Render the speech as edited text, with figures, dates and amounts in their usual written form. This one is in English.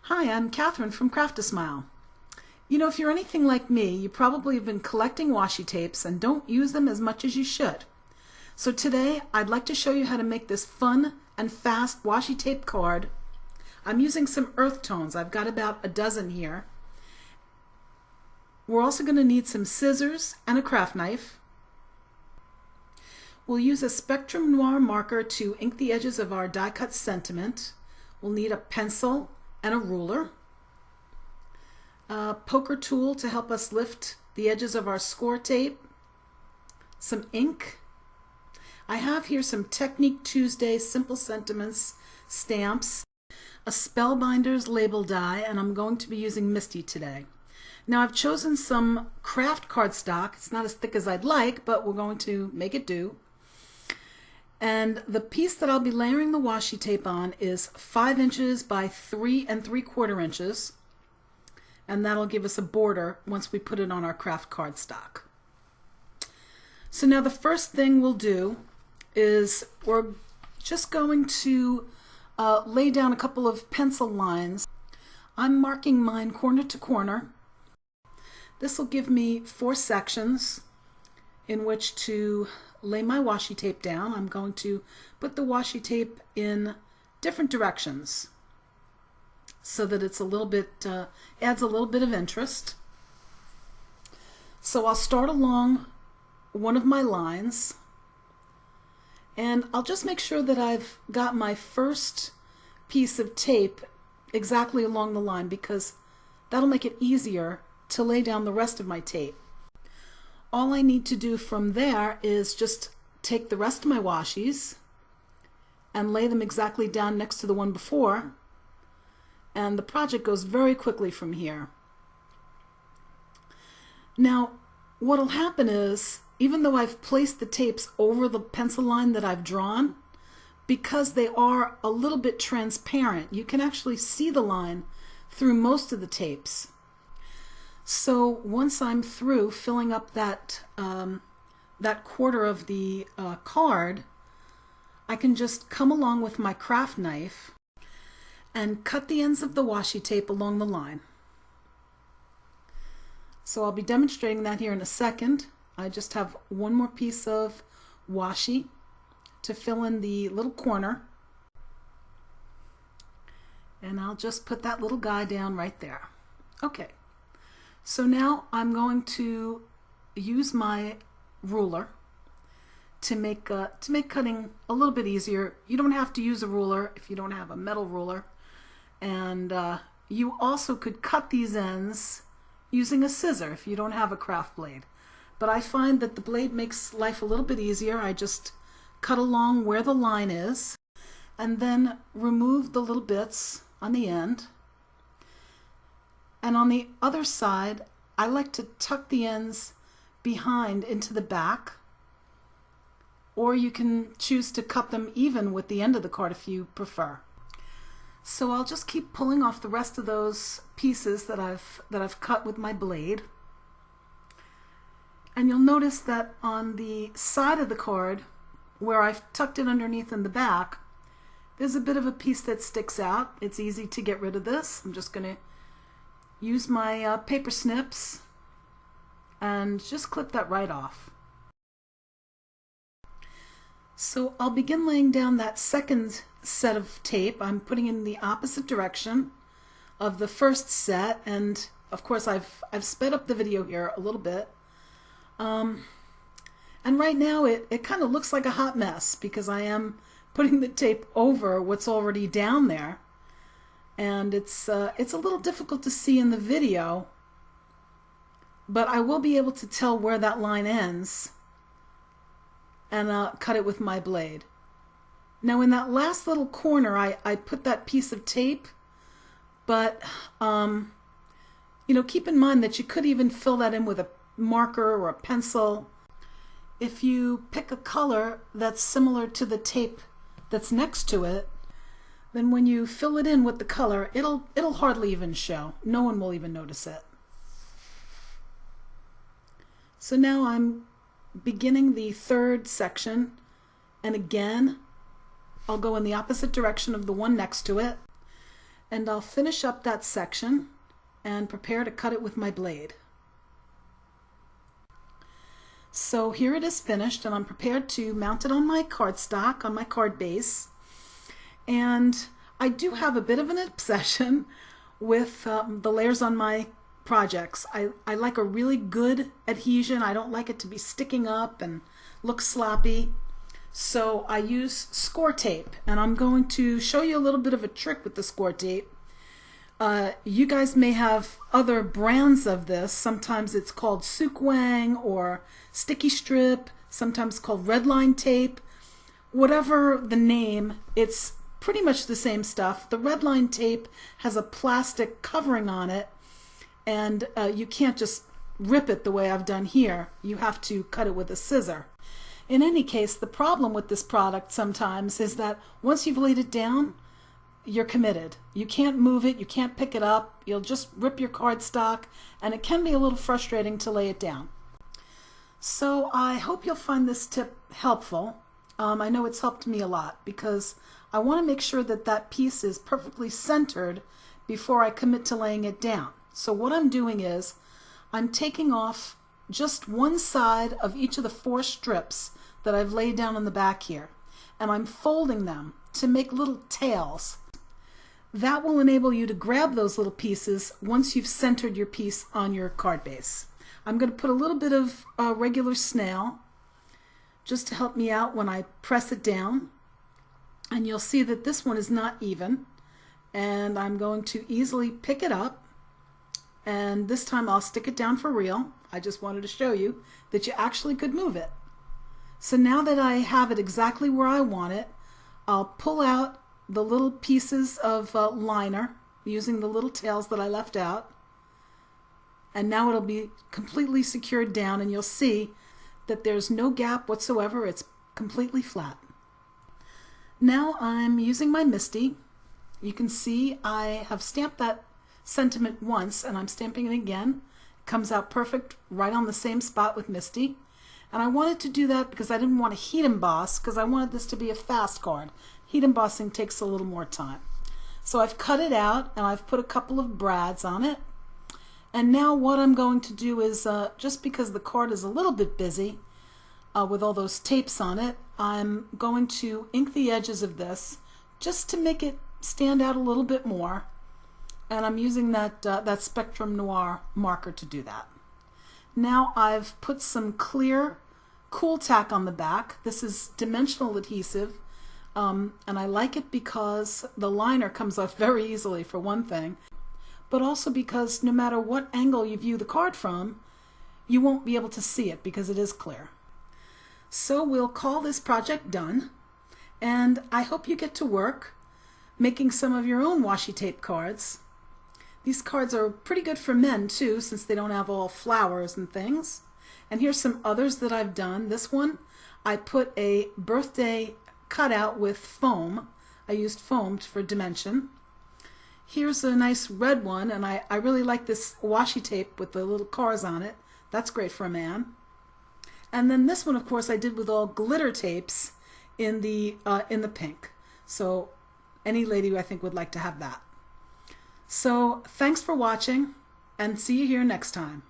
Hi, I'm Catherine from Craft-A-Smile. You know, if you're anything like me, you probably have been collecting washi tapes and don't use them as much as you should. So today, I'd like to show you how to make this fun and fast washi tape card. I'm using some earth tones. I've got about a dozen here. We're also going to need some scissors and a craft knife. We'll use a Spectrum Noir marker to ink the edges of our die-cut sentiment. We'll need a pencil and a ruler, a poker tool to help us lift the edges of our score tape, some ink. I have here some Technique Tuesday Simple Sentiments stamps, a Spellbinders label die, and I'm going to be using Misty today. Now I've chosen some craft cardstock. It's not as thick as I'd like, but we're going to make it do. And the piece that I'll be layering the washi tape on is 5 inches by 3 3/4 inches. And that'll give us a border once we put it on our craft cardstock. So now the first thing we'll do is we're just going to lay down a couple of pencil lines. I'm marking mine corner to corner. This will give me 4 sections in which to lay my washi tape down. I'm going to put the washi tape in different directions so that it's a little bit adds a little bit of interest. So I'll start along one of my lines, and I'll just make sure that I've got my first piece of tape exactly along the line, because that'll make it easier to lay down the rest of my tape. All I need to do from there is just take the rest of my washis and lay them exactly down next to the one before, and the project goes very quickly from here. Now, what'll happen is, even though I've placed the tapes over the pencil line that I've drawn, because they are a little bit transparent, you can actually see the line through most of the tapes. So once I'm through filling up that quarter of the card, I can just come along with my craft knife and cut the ends of the washi tape along the line. So I'll be demonstrating that here in a second. I just have one more piece of washi to fill in the little corner, and I'll just put that little guy down right there. Okay. So now I'm going to use my ruler to make cutting a little bit easier. You don't have to use a ruler if you don't have a metal ruler, and you also could cut these ends using a scissor if you don't have a craft blade. But I find that the blade makes life a little bit easier. I just cut along where the line is and then remove the little bits on the end. And on the other side, I like to tuck the ends behind into the back, or you can choose to cut them even with the end of the card if you prefer. So I'll just keep pulling off the rest of those pieces that I've cut with my blade. And you'll notice that on the side of the card, where I've tucked it underneath in the back, there's a bit of a piece that sticks out. It's easy to get rid of this. I'm just going to use my paper snips and just clip that right off. So I'll begin laying down that second set of tape. I'm putting in the opposite direction of the first set, and of course I've sped up the video here a little bit. And right now it kind of looks like a hot mess because I am putting the tape over what's already down there. And it's a little difficult to see in the video, but I will be able to tell where that line ends and cut it with my blade. Now in that last little corner I put that piece of tape, but you know, keep in mind that you could even fill that in with a marker or a pencil. If you pick a color that's similar to the tape that's next to it, then when you fill it in with the color, it'll hardly even show. No one will even notice it. So now I'm beginning the third section, and again I'll go in the opposite direction of the one next to it, and I'll finish up that section and prepare to cut it with my blade. So here it is finished, and I'm prepared to mount it on my cardstock, on my card base. And I do have a bit of an obsession with the layers on my projects. I like a really good adhesion. I don't like it to be sticking up and look sloppy. So I use scor-tape, and I'm going to show you a little bit of a trick with the scor-tape. You guys may have other brands of this. Sometimes it's called Sukwang or Sticky Strip, sometimes called Redline tape. Whatever the name, it's pretty much the same stuff. The Redline tape has a plastic covering on it, and you can't just rip it the way I've done here. You have to cut it with a scissor. In any case, the problem with this product sometimes is that once you've laid it down, you're committed. You can't move it, you can't pick it up, you'll just rip your cardstock, and it can be a little frustrating to lay it down. So I hope you'll find this tip helpful. I know it's helped me a lot because I want to make sure that that piece is perfectly centered before I commit to laying it down. So what I'm doing is I'm taking off just one side of each of the 4 strips that I've laid down on the back here, and I'm folding them to make little tails. That will enable you to grab those little pieces once you've centered your piece on your card base. I'm going to put a little bit of regular snail just to help me out when I press it down, and you'll see that this one is not even, and I'm going to easily pick it up, and this time I'll stick it down for real. I just wanted to show you that you actually could move it. So now that I have it exactly where I want it, I'll pull out the little pieces of liner using the little tails that I left out, and now it'll be completely secured down, and you'll see that there's no gap whatsoever. It's completely flat. Now I'm using my MISTI. You can see I have stamped that sentiment once, and I'm stamping it again. It comes out perfect right on the same spot with MISTI. And I wanted to do that because I didn't want to heat emboss, because I wanted this to be a fast card. Heat embossing takes a little more time. So I've cut it out, and I've put a couple of brads on it. And now what I'm going to do is, just because the card is a little bit busy with all those tapes on it, I'm going to ink the edges of this just to make it stand out a little bit more. And I'm using that Spectrum Noir marker to do that. Now I've put some clear cool tack on the back. This is dimensional adhesive, and I like it because the liner comes off very easily, for one thing, but also because no matter what angle you view the card from, you won't be able to see it because it is clear. So we'll call this project done, and I hope you get to work making some of your own washi tape cards. These cards are pretty good for men too, since they don't have all flowers and things. And here's some others that I've done. This one, I put a birthday cutout with foam. I used foam for dimension. Here's a nice red one, and I really like this washi tape with the little cars on it. That's great for a man. And then this one, of course, I did with all glitter tapes in the pink. So any lady I think would like to have that. So thanks for watching, and see you here next time.